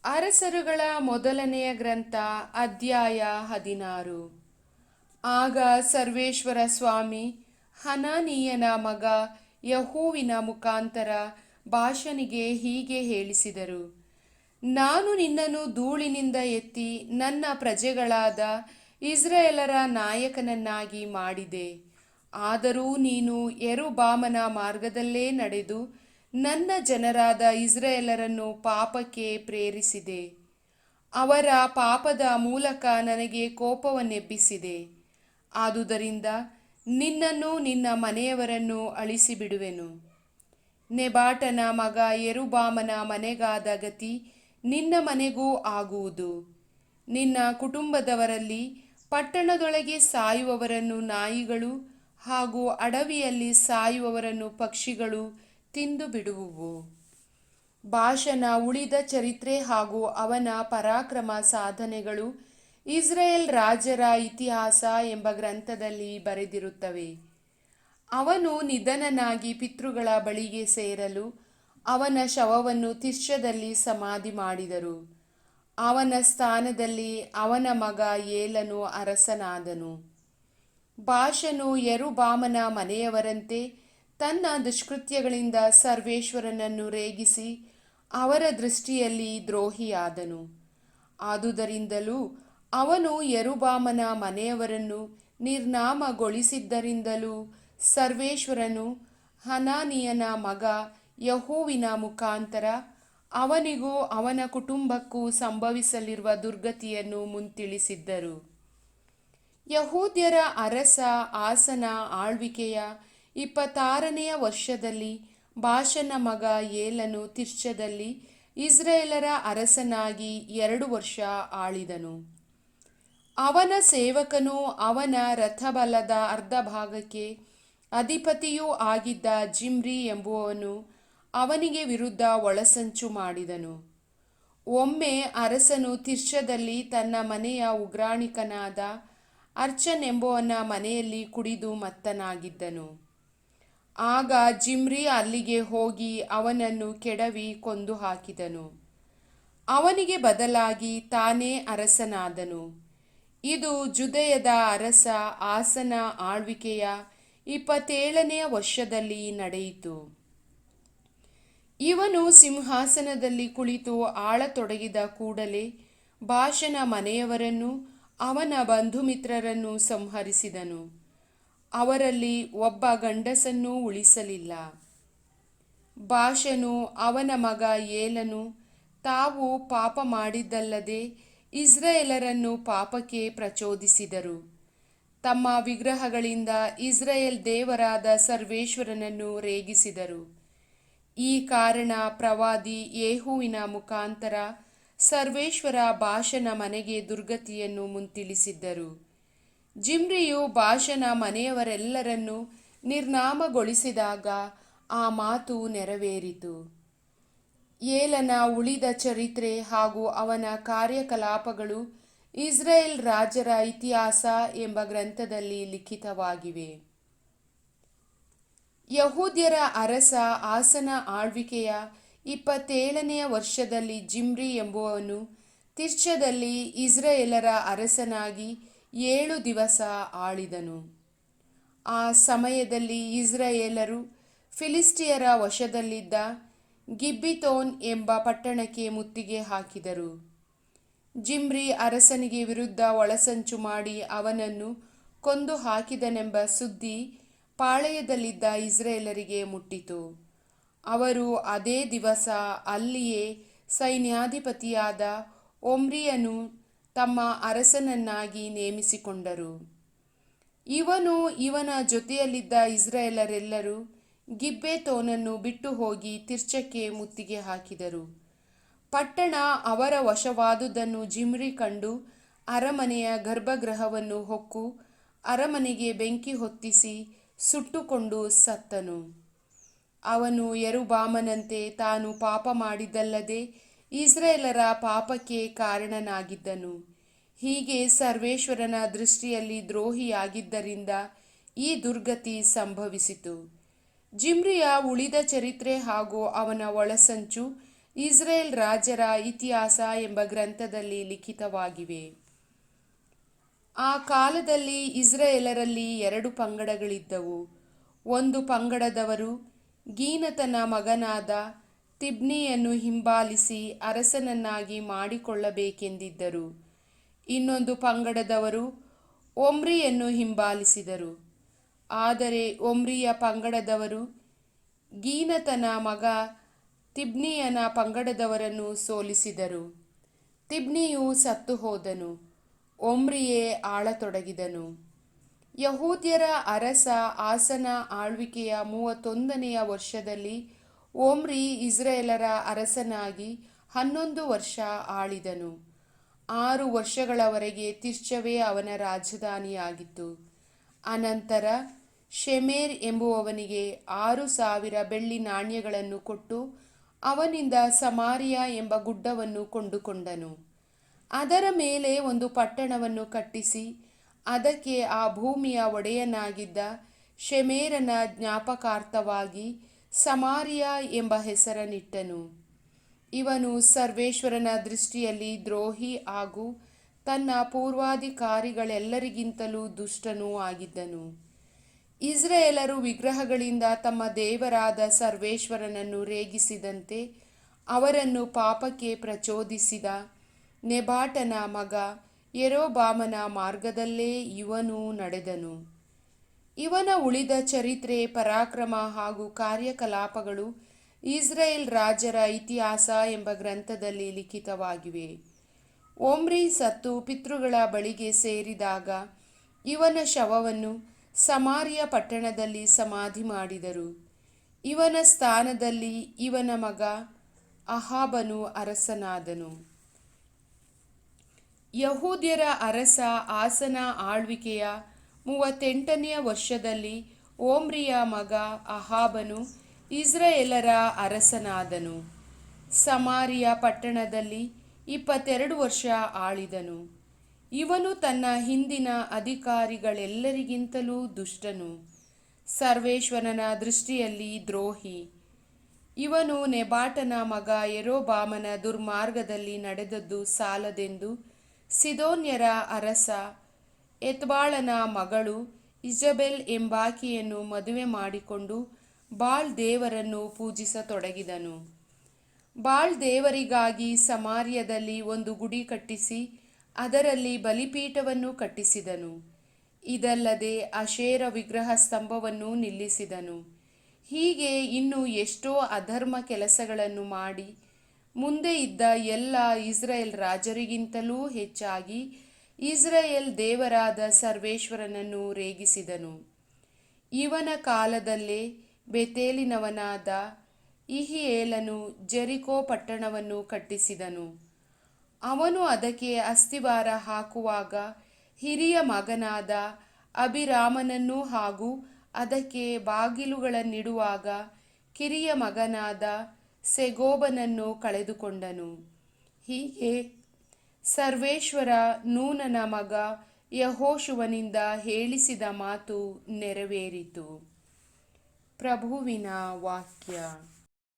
ಅರಸರುಗಳ ಮೊದಲನೆಯ ಗ್ರಂಥ ಅಧ್ಯಾಯ 16. ಆಗ ಸರ್ವೇಶ್ವರ ಸ್ವಾಮಿ ಹನಾನೀಯನ ಮಗ ಯಹೂವಿನ ಮುಖಾಂತರ ಬಾಷನಿಗೆ ಹೀಗೆ ಹೇಳಿಸಿದರು. ನಾನು ನಿನ್ನನ್ನು ಧೂಳಿನಿಂದ ಎತ್ತಿ ನನ್ನ ಪ್ರಜೆಗಳಾದ ಇಸ್ರಾಯೇಲರ ನಾಯಕನನ್ನಾಗಿ ಮಾಡಿದೆ. ಆದರೂ ನೀನು ಯೆರೊಬ್ಬಾಮನ ಮಾರ್ಗದಲ್ಲೇ ನಡೆದು ನನ್ನ ಜನರಾದ ಇಸ್ರಾಯೇಲರನ್ನು ಪಾಪಕ್ಕೆ ಪ್ರೇರಿಸಿದೆ. ಅವರ ಪಾಪದ ಮೂಲಕ ನನಗೆ ಕೋಪವನ್ನೆಬ್ಬಿಸಿದೆ. ಆದುದರಿಂದ ನಿನ್ನನ್ನು ನಿನ್ನ ಮನೆಯವರನ್ನು ಅಳಿಸಿಬಿಡುವೆನು. ನೆಬಾಟನ ಮಗ ಯೆರೊಬ್ಬಾಮನ ಮನೆಗಾದ ಗತಿ ನಿನ್ನ ಮನೆಗೂ ಆಗುವುದು. ನಿನ್ನ ಕುಟುಂಬದವರಲ್ಲಿ ಪಟ್ಟಣದೊಳಗೆ ಸಾಯುವವರನ್ನು ನಾಯಿಗಳು ಹಾಗೂ ಅಡವಿಯಲ್ಲಿ ಸಾಯುವವರನ್ನು ಪಕ್ಷಿಗಳು ತಿಂದು ಬಿಡುವುವು. ಬಾಷನ ಉಳಿದ ಚರಿತ್ರೆ ಹಾಗೂ ಅವನ ಪರಾಕ್ರಮ ಸಾಧನೆಗಳು ಇಸ್ರಾಯೇಲ್ ರಾಜರ ಇತಿಹಾಸ ಎಂಬ ಗ್ರಂಥದಲ್ಲಿ ಬರೆದಿರುತ್ತವೆ. ಅವನು ನಿಧನನಾಗಿ ಪಿತೃಗಳ ಬಳಿಗೆ ಸೇರಲು ಅವನ ಶವವನ್ನು ತಿರ್ಚದಲ್ಲಿ ಸಮಾಧಿ ಮಾಡಿದರು. ಅವನ ಸ್ಥಾನದಲ್ಲಿ ಅವನ ಮಗ ಏಲನು ಅರಸನಾದನು. ಬಾಷನು ಯೆರೊಬ್ಬಾಮನ ಮನೆಯವರಂತೆ ತನ್ನ ದುಷ್ಕೃತ್ಯಗಳಿಂದ ಸರ್ವೇಶ್ವರನನ್ನು ರೇಗಿಸಿ ಅವರ ದೃಷ್ಟಿಯಲ್ಲಿ ದ್ರೋಹಿಯಾದನು. ಆದುದರಿಂದಲೂ ಅವನು ಯೆರೊಬ್ಬಾಮನ ಮನೆಯವರನ್ನು ನಿರ್ನಾಮಗೊಳಿಸಿದ್ದರಿಂದಲೂ ಸರ್ವೇಶ್ವರನು ಹನಾನೀಯನ ಮಗ ಯಹೂವಿನ ಮುಖಾಂತರ ಅವನಿಗೂ ಅವನ ಕುಟುಂಬಕ್ಕೂ ಸಂಭವಿಸಲಿರುವ ದುರ್ಗತಿಯನ್ನು ಮುಂತಿಳಿಸಿದ್ದರು. ಯಹೂದ್ಯರ ಅರಸ ಆಸನ ಆಳ್ವಿಕೆಯ 26ನೆಯ ವರ್ಷದಲ್ಲಿ ಬಾಷನ ಮಗ ಏಲನು ತಿರ್ಚದಲ್ಲಿ ಇಸ್ರಾಯೇಲರ ಅರಸನಾಗಿ 2 ವರ್ಷ ಆಳಿದನು. ಅವನ ಸೇವಕನೂ ಅವನ ರಥಬಲದ ಅರ್ಧ ಭಾಗಕ್ಕೆ ಅಧಿಪತಿಯೂ ಆಗಿದ್ದ ಜಿಮ್ರಿ ಎಂಬುವವನು ಅವನಿಗೆ ವಿರುದ್ಧ ಒಳಸಂಚು ಮಾಡಿದನು. ಒಮ್ಮೆ ಅರಸನು ತಿರ್ಚದಲ್ಲಿ ತನ್ನ ಮನೆಯ ಉಗ್ರಾಣಿಕನಾದ ಅರ್ಚನ್ ಎಂಬುವನ ಮನೆಯಲ್ಲಿ ಕುಡಿದು ಮತ್ತನಾಗಿದ್ದನು. ಆಗ ಜಿಮ್ರಿ ಅಲ್ಲಿಗೆ ಹೋಗಿ ಅವನನ್ನು ಕೆಡವಿ ಕೊಂದು ಹಾಕಿದನು. ಅವನಿಗೆ ಬದಲಾಗಿ ತಾನೇ ಅರಸನಾದನು. ಇದು ಜುದೆಯದ ಅರಸ ಆಸನ ಆಳ್ವಿಕೆಯ 27ನೆಯ ವರ್ಷದಲ್ಲಿ ನಡೆಯಿತು. ಇವನು ಸಿಂಹಾಸನದಲ್ಲಿ ಕುಳಿತು ಆಳತೊಡಗಿದ ಕೂಡಲೇ ಬಾಷನ ಮನೆಯವರನ್ನು ಅವನ ಬಂಧುಮಿತ್ರರನ್ನು ಸಂಹರಿಸಿದನು. ಅವರಲ್ಲಿ ಒಬ್ಬ ಗಂಡಸನ್ನೂ ಉಳಿಸಲಿಲ್ಲ. ಬಾಷನು ಅವನ ಮಗ ಏಲನು ತಾವು ಪಾಪ ಮಾಡಿದ್ದಲ್ಲದೆ ಇಸ್ರಾಯೇಲರನ್ನು ಪಾಪಕ್ಕೆ ಪ್ರಚೋದಿಸಿದರು. ತಮ್ಮ ವಿಗ್ರಹಗಳಿಂದ ಇಸ್ರಾಯೇಲ್ ದೇವರಾದ ಸರ್ವೇಶ್ವರನನ್ನು ರೇಗಿಸಿದರು. ಈ ಕಾರಣ ಪ್ರವಾದಿ ಯೇಹುವಿನ ಮುಖಾಂತರ ಸರ್ವೇಶ್ವರ ಬಾಷನ ಮನೆಗೆ ದುರ್ಗತಿಯನ್ನು ಮುಂತಿಳಿಸಿದ್ದರು. ಜಿಮ್ರಿಯು ಬಾಷನ ಮನೆಯವರೆಲ್ಲರನ್ನು ನಿರ್ನಾಮಗೊಳಿಸಿದಾಗ ಆ ಮಾತು ನೆರವೇರಿತು. ಏಲನ ಉಳಿದ ಚರಿತ್ರೆ ಹಾಗೂ ಅವನ ಕಾರ್ಯಕಲಾಪಗಳು ಇಸ್ರಾಯೇಲ್ ರಾಜರ ಇತಿಹಾಸ ಎಂಬ ಗ್ರಂಥದಲ್ಲಿ ಲಿಖಿತವಾಗಿವೆ. ಯಹೂದ್ಯರ ಅರಸ ಆಸನ ಆಳ್ವಿಕೆಯ 27ನೆಯ ವರ್ಷದಲ್ಲಿ ಜಿಮ್ರಿ ಎಂಬುವವನು ತಿರ್ಚದಲ್ಲಿ ಇಸ್ರಾಯೇಲರ ಅರಸನಾಗಿ 7 ದಿವಸ ಆಳಿದನು. ಆ ಸಮಯದಲ್ಲಿ ಇಸ್ರಾಯೇಲರು ಫಿಲಿಸ್ಟಿಯರ ವಶದಲ್ಲಿದ್ದ ಗಿಬ್ಬಿತೋನ್ ಎಂಬ ಪಟ್ಟಣಕ್ಕೆ ಮುತ್ತಿಗೆ ಹಾಕಿದರು. ಜಿಮ್ರಿ ಅರಸನಿಗೆ ವಿರುದ್ಧ ಒಳಸಂಚು ಮಾಡಿ ಅವನನ್ನು ಕೊಂದು ಹಾಕಿದನೆಂಬ ಸುದ್ದಿ ಪಾಳೆಯದಲ್ಲಿದ್ದ ಇಸ್ರಾಯೇಲರಿಗೆ ಮುಟ್ಟಿತು. ಅವರು ಅದೇ ದಿವಸ ಅಲ್ಲಿಯೇ ಸೈನ್ಯಾಧಿಪತಿಯಾದ ಒಮ್ರಿಯನ್ನು ತಮ್ಮ ಅರಸನನ್ನಾಗಿ ನೇಮಿಸಿಕೊಂಡರು. ಇವನು ಇವನ ಜೊತೆಯಲ್ಲಿದ್ದ ಇಸ್ರಾಯೇಲರೆಲ್ಲರೂ ಗಿಬ್ಬೆತೋನನ್ನು ಬಿಟ್ಟು ಹೋಗಿ ತಿರ್ಚಕ್ಕೆ ಮುತ್ತಿಗೆ ಹಾಕಿದರು. ಪಟ್ಟಣ ಅವರ ವಶವಾದುದನ್ನು ಜಿಮ್ರಿ ಕಂಡು ಅರಮನೆಯ ಗರ್ಭಗೃಹವನ್ನು ಹೊಕ್ಕು ಅರಮನೆಗೆ ಬೆಂಕಿ ಹೊತ್ತಿಸಿ ಸುಟ್ಟುಕೊಂಡು ಸತ್ತನು. ಅವನು ಯೆರೊಬ್ಬಾಮನಂತೆ ತಾನು ಪಾಪ ಮಾಡಿದ್ದಲ್ಲದೆ ಇಸ್ರಾಯೇಲರ ಪಾಪಕ್ಕೆ ಕಾರಣನಾಗಿದ್ದನು. ಹೀಗೆ ಸರ್ವೇಶ್ವರನ ದೃಷ್ಟಿಯಲ್ಲಿ ದ್ರೋಹಿಯಾಗಿದ್ದರಿಂದ ಈ ದುರ್ಗತಿ ಸಂಭವಿಸಿತು. ಜಿಮ್ರಿಯ ಉಳಿದ ಚರಿತ್ರೆ ಹಾಗೂ ಅವನ ಒಳಸಂಚು ಇಸ್ರೇಲ್ ರಾಜರ ಇತಿಹಾಸ ಎಂಬ ಗ್ರಂಥದಲ್ಲಿ ಲಿಖಿತವಾಗಿವೆ. ಆ ಕಾಲದಲ್ಲಿ ಇಸ್ರಾಯೇಲರಲ್ಲಿ 2 ಪಂಗಡಗಳಿದ್ದವು. ಒಂದು ಪಂಗಡದವರು ಗೀನತನ ಮಗನಾದ ತಿಬ್ನಿಯನ್ನು ಹಿಂಬಾಲಿಸಿ ಅರಸನನ್ನಾಗಿ ಮಾಡಿಕೊಳ್ಳಬೇಕೆಂದಿದ್ದರು. ಇನ್ನೊಂದು ಪಂಗಡದವರು ಒಮ್ರಿಯನ್ನು ಹಿಂಬಾಲಿಸಿದರು. ಆದರೆ ಒಮ್ರಿಯ ಪಂಗಡದವರು ಗೀನತನ ಮಗ ತಿಬ್ನಿಯನ ಪಂಗಡದವರನ್ನು ಸೋಲಿಸಿದರು. ತಿಬ್ನಿಯು ಸತ್ತು ಹೋದನು, ಒಮ್ರಿಯೇ ಆಳತೊಡಗಿದನು. ಯಹೂದ್ಯರ ಅರಸ ಆಸನ ಆಳ್ವಿಕೆಯ 31ನೆಯ ವರ್ಷದಲ್ಲಿ ಒಮ್ರಿ ಇಸ್ರಾಯೇಲರ ಅರಸನಾಗಿ 11 ವರ್ಷ ಆಳಿದನು. 6 ವರ್ಷಗಳವರೆಗೆ ತಿರ್ಚವೇ ಅವನ ರಾಜಧಾನಿಯಾಗಿತ್ತು. ಅನಂತರ ಶೆಮೆರ್ ಎಂಬುವವನಿಗೆ 6,000 ಬೆಳ್ಳಿ ನಾಣ್ಯಗಳನ್ನು ಕೊಟ್ಟು ಅವನಿಂದ ಸಮಾರಿಯ ಎಂಬ ಗುಡ್ಡವನ್ನು ಕೊಂಡುಕೊಂಡನು. ಅದರ ಮೇಲೆ ಒಂದು ಪಟ್ಟಣವನ್ನು ಕಟ್ಟಿಸಿ ಅದಕ್ಕೆ ಆ ಭೂಮಿಯ ಒಡೆಯನಾಗಿದ್ದ ಶೆಮೆರನ ಜ್ಞಾಪಕಾರ್ಥವಾಗಿ ಸಮಾರಿಯ ಎಂಬ ಹೆಸರನ್ನಿಟ್ಟನು. ಇವನು ಸರ್ವೇಶ್ವರನ ದೃಷ್ಟಿಯಲ್ಲಿ ದ್ರೋಹಿ ಹಾಗೂ ತನ್ನ ಪೂರ್ವಾಧಿಕಾರಿಗಳೆಲ್ಲರಿಗಿಂತಲೂ ದುಷ್ಟನೂ ಆಗಿದ್ದನು. ಇಸ್ರಾಯೇಲರು ವಿಗ್ರಹಗಳಿಂದ ತಮ್ಮ ದೇವರಾದ ಸರ್ವೇಶ್ವರನನ್ನು ರೇಗಿಸಿದಂತೆ ಅವರನ್ನು ಪಾಪಕ್ಕೆ ಪ್ರಚೋದಿಸಿದ ನೆಬಾಟನ ಮಗ ಯೆರೊಬ್ಬಾಮನ ಮಾರ್ಗದಲ್ಲೇ ಇವನು ನಡೆದನು. ಇವನ ಉಳಿದ ಚರಿತ್ರೆ, ಪರಾಕ್ರಮ ಹಾಗೂ ಕಾರ್ಯಕಲಾಪಗಳು ಇಸ್ರಾಯೇಲ್ ರಾಜರ ಇತಿಹಾಸ ಎಂಬ ಗ್ರಂಥದಲ್ಲಿ ಲಿಖಿತವಾಗಿವೆ. ಒಮ್ರಿ ಸತ್ತು ಪಿತೃಗಳ ಬಳಿಗೆ ಸೇರಿದಾಗ ಇವನ ಶವವನ್ನು ಸಮಾರಿಯ ಪಟ್ಟಣದಲ್ಲಿ ಸಮಾಧಿ ಮಾಡಿದರು. ಇವನ ಸ್ಥಾನದಲ್ಲಿ ಇವನ ಮಗ ಅಹಾಬನು ಅರಸನಾದನು. ಯಹೂದ್ಯರ ಅರಸ ಆಸನ ಆಳ್ವಿಕೆಯ 38ನೆಯ ವರ್ಷದಲ್ಲಿ ಒಮ್ರಿಯ ಮಗ ಅಹಾಬನು ಇಸ್ರಾಯೇಲರ ಅರಸನಾದನು. ಸಮಾರಿಯ ಪಟ್ಟಣದಲ್ಲಿ 22 ವರ್ಷ ಆಳಿದನು. ಇವನು ತನ್ನ ಹಿಂದಿನ ಅಧಿಕಾರಿಗಳೆಲ್ಲರಿಗಿಂತಲೂ ದುಷ್ಟನು, ಸರ್ವೇಶ್ವರನ ದೃಷ್ಟಿಯಲ್ಲಿ ದ್ರೋಹಿ. ಇವನು ನೆಬಾಟನ ಮಗ ಯೆರೊಬ್ಬಾಮನ ದುರ್ಮಾರ್ಗದಲ್ಲಿ ನಡೆದದ್ದು ಸಾಲದೆಂದು ಸಿದೋನ್ಯರ ಅರಸ ಎತ್ಬಾಳನ ಮಗಳು ಇಜಬೆಲ್ ಎಂಬಾಕೆಯನ್ನು ಮದುವೆ ಮಾಡಿಕೊಂಡು ಬಾಳ್ ದೇವರನ್ನು ಪೂಜಿಸತೊಡಗಿದನು. ಬಾಳ್ ದೇವರಿಗಾಗಿ ಸಮಾರ್ಯದಲ್ಲಿ ಒಂದು ಗುಡಿ ಕಟ್ಟಿಸಿ ಅದರಲ್ಲಿ ಬಲಿಪೀಠವನ್ನು ಕಟ್ಟಿಸಿದನು. ಇದಲ್ಲದೆ ಅಶೇರ ವಿಗ್ರಹ ಸ್ತಂಭವನ್ನು ನಿಲ್ಲಿಸಿದನು. ಹೀಗೆ ಇನ್ನೂ ಎಷ್ಟೋ ಅಧರ್ಮ ಕೆಲಸಗಳನ್ನು ಮಾಡಿ ಮುಂದೆ ಇದ್ದ ಎಲ್ಲ ಇಸ್ರಾಯೇಲ್ ರಾಜರಿಗಿಂತಲೂ ಹೆಚ್ಚಾಗಿ ಇಸ್ರಾಯೇಲ್ ದೇವರಾದ ಸರ್ವೇಶ್ವರನನ್ನು ರೇಗಿಸಿದನು. ಇವನ ಕಾಲದಲ್ಲೇ ಬೇತೇಲಿನವನಾದ ಇಹಿಯೇಲನು ಜೆರಿಕೋ ಪಟ್ಟಣವನ್ನು ಕಟ್ಟಿಸಿದನು. ಅವನು ಅದಕ್ಕೆ ಅಸ್ತಿವಾರ ಹಾಕುವಾಗ ಹಿರಿಯ ಮಗನಾದ ಅಬಿರಾಮನನ್ನೂ ಹಾಗೂ ಅದಕ್ಕೆ ಬಾಗಿಲುಗಳನ್ನಿಡುವಾಗ ಕಿರಿಯ ಮಗನಾದ ಸೆಗೋಬನನ್ನು ಕಳೆದುಕೊಂಡನು. ಹೀಗೆ ಸರ್ವೇಶ್ವರ ನೂನನ ಮಗ ಯೆಹೋಶುವನಿಂದ ಹೇಳಿಸಿದ ಮಾತು ನೆರವೇರಿತು. ಪ್ರಭುವಿನ ವಾಕ್ಯ.